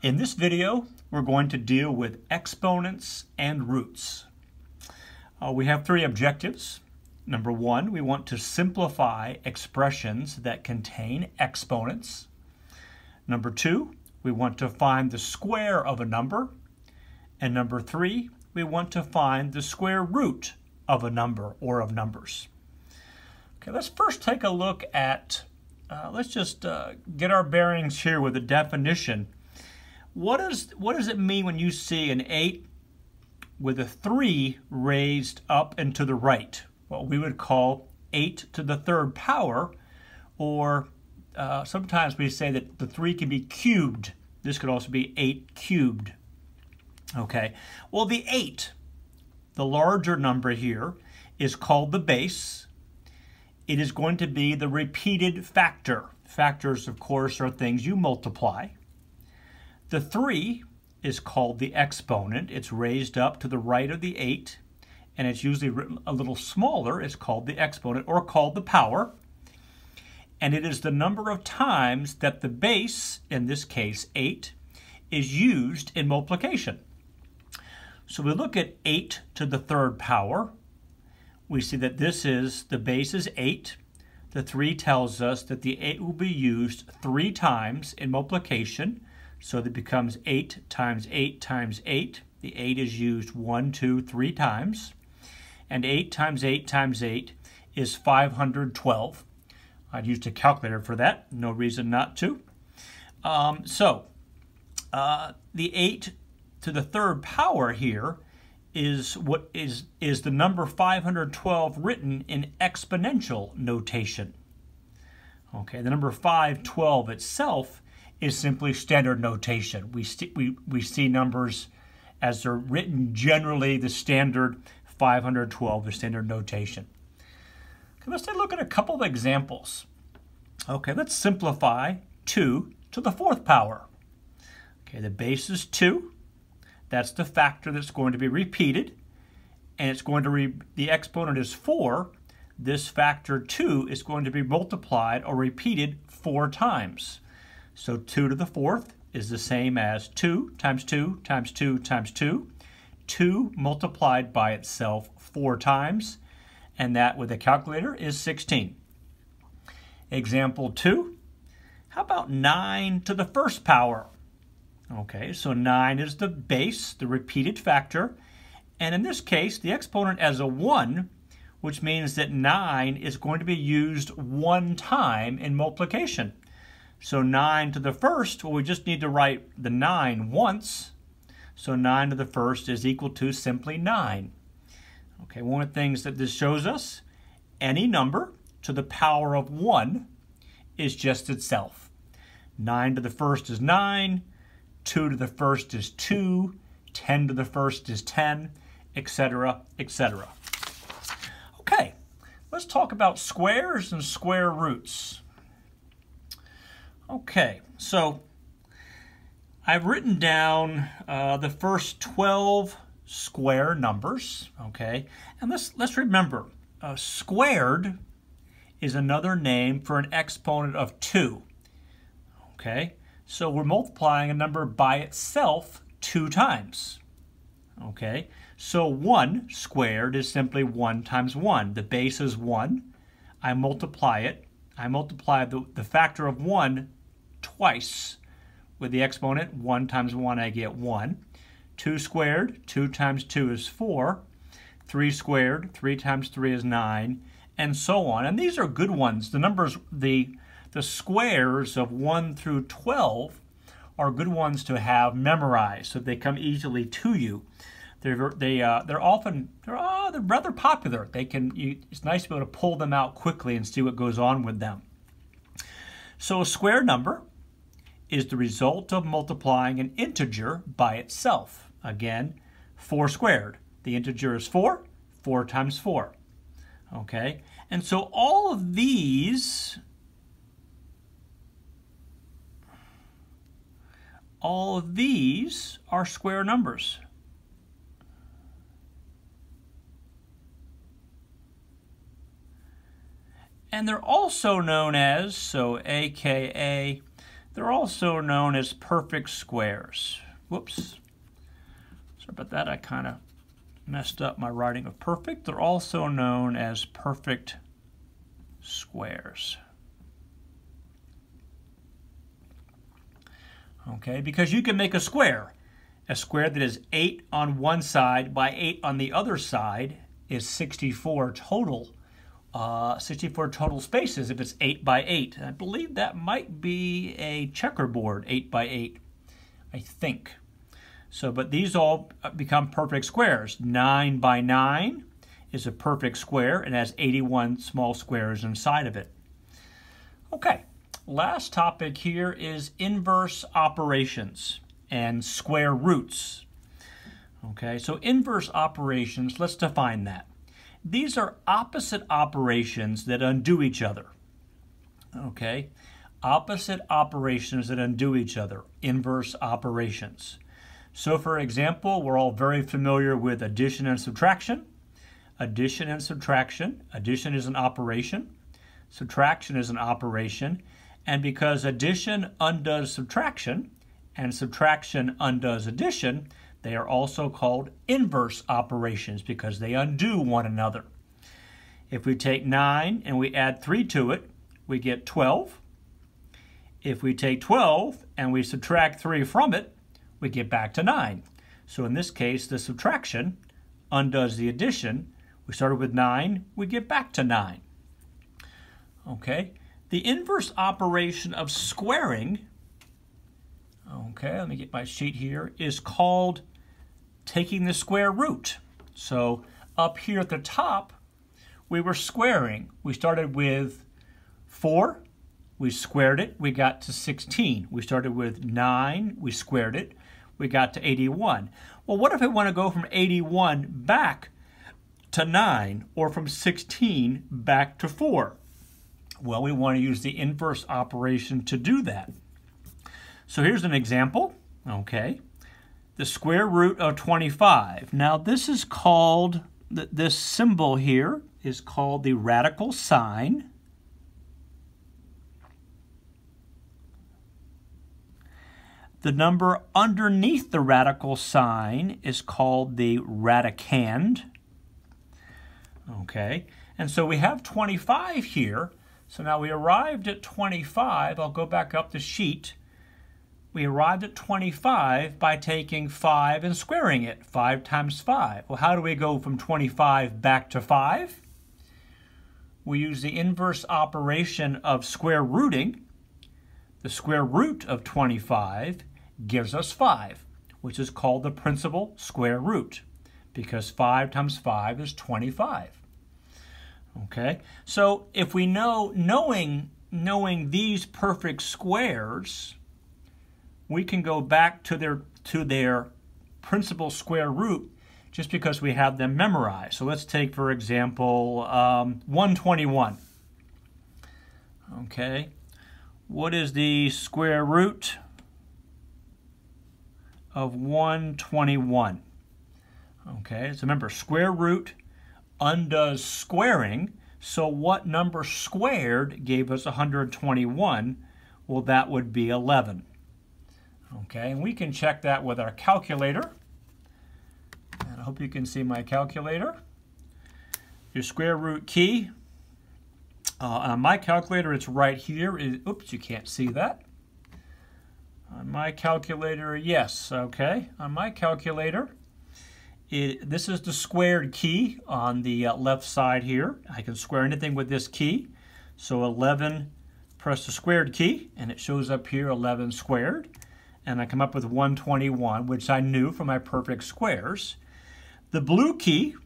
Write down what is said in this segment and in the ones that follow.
In this video, we're going to deal with exponents and roots. We have three objectives. Number one, we want to simplify expressions that contain exponents. Number two, we want to find the square of a number. And number three, we want to find the square root of a number or of numbers. Okay, let's first take a look at, let's just get our bearings here with a definition. What does it mean when you see an 8 with a 3 raised up and to the right? What we would call 8 to the third power, or sometimes we say that the 3 can be cubed. This could also be 8 cubed. Okay, well the 8, the larger number here, is called the base. It is going to be the repeated factor. Factors, of course, are things you multiply. The 3 is called the exponent. It's raised up to the right of the 8, and it's usually written a little smaller. It's called the exponent, or called the power. And it is the number of times that the base, in this case 8, is used in multiplication. So we look at 8 to the third power. We see that the base is 8. The 3 tells us that the 8 will be used 3 times in multiplication. So that becomes 8 times 8 times 8. The 8 is used 1, 2, 3 times. And 8 times 8 times 8 is 512. I'd used a calculator for that. No reason not to. The 8 to the third power here is what is the number 512 written in exponential notation. Okay, the number 512 itself is simply standard notation. We see numbers as they're written generally, the standard 512, the standard notation. Okay, let's take a look at a couple of examples. Okay, let's simplify 2 to the fourth power. Okay, the base is 2. That's the factor that's going to be repeated, and it's going to the exponent is 4. This factor 2 is going to be multiplied or repeated 4 times. So 2 to the fourth is the same as 2 times 2 times 2 times 2. 2 multiplied by itself 4 times, and that with a calculator is 16. Example 2, how about 9 to the first power? Okay, so 9 is the base, the repeated factor, and in this case the exponent as a 1, which means that 9 is going to be used 1 time in multiplication. So 9 to the first, well, we just need to write the 9 once. So 9 to the first is equal to simply 9. Okay, one of the things that this shows us, any number to the power of 1 is just itself. 9 to the first is 9, 2 to the first is 2, 10 to the first is 10, etc., etc. Okay, let's talk about squares and square roots. Okay, so I've written down the first 12 square numbers, okay? And let's remember, squared is another name for an exponent of 2, okay? So we're multiplying a number by itself 2 times, okay? So 1 squared is simply 1 times 1. The base is 1. I multiply it. I multiply the factor of 1 twice. With the exponent, 1 times 1, I get 1. 2 squared, 2 times 2 is 4. 3 squared, 3 times 3 is 9, and so on. And these are good ones. The numbers, the squares of 1 through 12 are good ones to have memorized, so they come easily to you. They're rather popular. It's nice to be able to pull them out quickly and see what goes on with them. So a square number is the result of multiplying an integer by itself. Again, 4 squared. The integer is 4. 4 times 4. Okay? And so all of these are square numbers. And they're also known as, so AKA, They're also known as perfect squares. Whoops. Sorry about that. I kind of messed up my writing of perfect. They're also known as perfect squares. Okay, because you can make a square that is 8 on one side by 8 on the other side is 64 total. 64 total spaces if it's 8 by 8. I believe that might be a checkerboard, 8 by 8, I think. So, but these all become perfect squares. 9 by 9 is a perfect square and has 81 small squares inside of it. Okay, last topic here is inverse operations and square roots. Okay, so inverse operations, let's define that. These are opposite operations that undo each other. Okay, opposite operations that undo each other, inverse operations. So for example, we're all very familiar with addition and subtraction. Addition and subtraction. Addition is an operation. Subtraction is an operation. And because addition undoes subtraction and subtraction undoes addition, they are also called inverse operations because they undo one another. If we take 9 and we add 3 to it, we get 12. If we take 12 and we subtract 3 from it, we get back to 9. So in this case, the subtraction undoes the addition. We started with 9, we get back to 9. Okay, the inverse operation of squaring, okay, let me get my sheet here, is called taking the square root. So up here at the top, we were squaring. We started with 4, we squared it, we got to 16. We started with 9, we squared it, we got to 81. Well, what if I want to go from 81 back to 9 or from 16 back to 4? Well, we want to use the inverse operation to do that. So here's an example, okay? The square root of 25. Now this is called, this symbol here is called the radical sign. The number underneath the radical sign is called the radicand. Okay, and so we have 25 here. So now we arrived at 25. I'll go back up the sheet. We arrived at 25 by taking 5 and squaring it. 5 times 5. Well, how do we go from 25 back to 5? We use the inverse operation of square rooting. The square root of 25 gives us 5, which is called the principal square root, because 5 times 5 is 25. Okay, so if we knowing these perfect squares, we can go back to their principal square root just because we have them memorized. So let's take, for example, 121. Okay, what is the square root of 121? Okay, so remember, square root undoes squaring, so what number squared gave us 121? Well, that would be 11. Okay, and we can check that with our calculator. And I hope you can see my calculator. Your square root key. On my calculator, it's right here. Oops, you can't see that. On my calculator, yes, okay. On my calculator, this is the squared key on the left side here. I can square anything with this key. So 11, press the squared key, and it shows up here 11 squared. And I come up with 121, which I knew from my perfect squares. The blue key,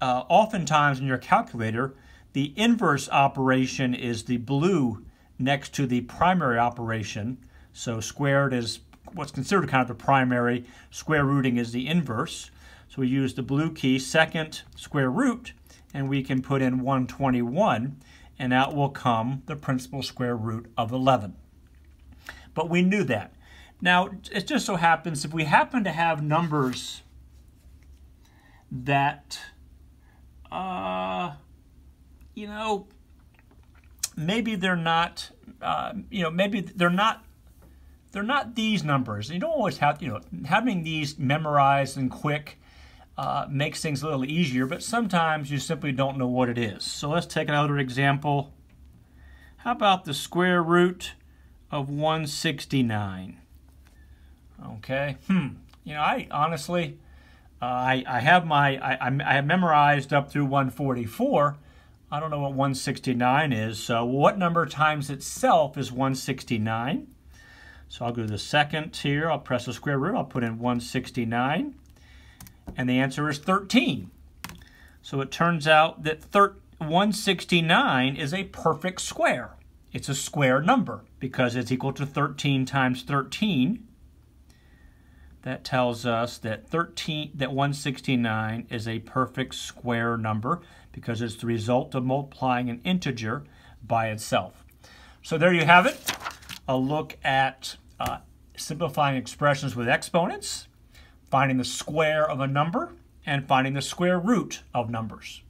oftentimes in your calculator, the inverse operation is the blue next to the primary operation. So squared is what's considered kind of the primary. Square rooting is the inverse. So we use the blue key, second square root, and we can put in 121, and out will come the principal square root of 11. But we knew that. Now, it just so happens if we happen to have numbers that, maybe they're not, maybe they're not they're not these numbers. You don't always have, having these memorized and quick makes things a little easier, but sometimes you simply don't know what it is. So let's take another example. How about the square root of 169? Okay. I honestly, I have memorized up through 144. I don't know what 169 is. So what number times itself is 169? So I'll go to the second here. I'll press the square root. I'll put in 169. And the answer is 13. So it turns out that 169 is a perfect square. It's a square number because it's equal to 13 times 13. That tells us that 169 is a perfect square number because it's the result of multiplying an integer by itself. So there you have it. A look at simplifying expressions with exponents, finding the square of a number, and finding the square root of numbers.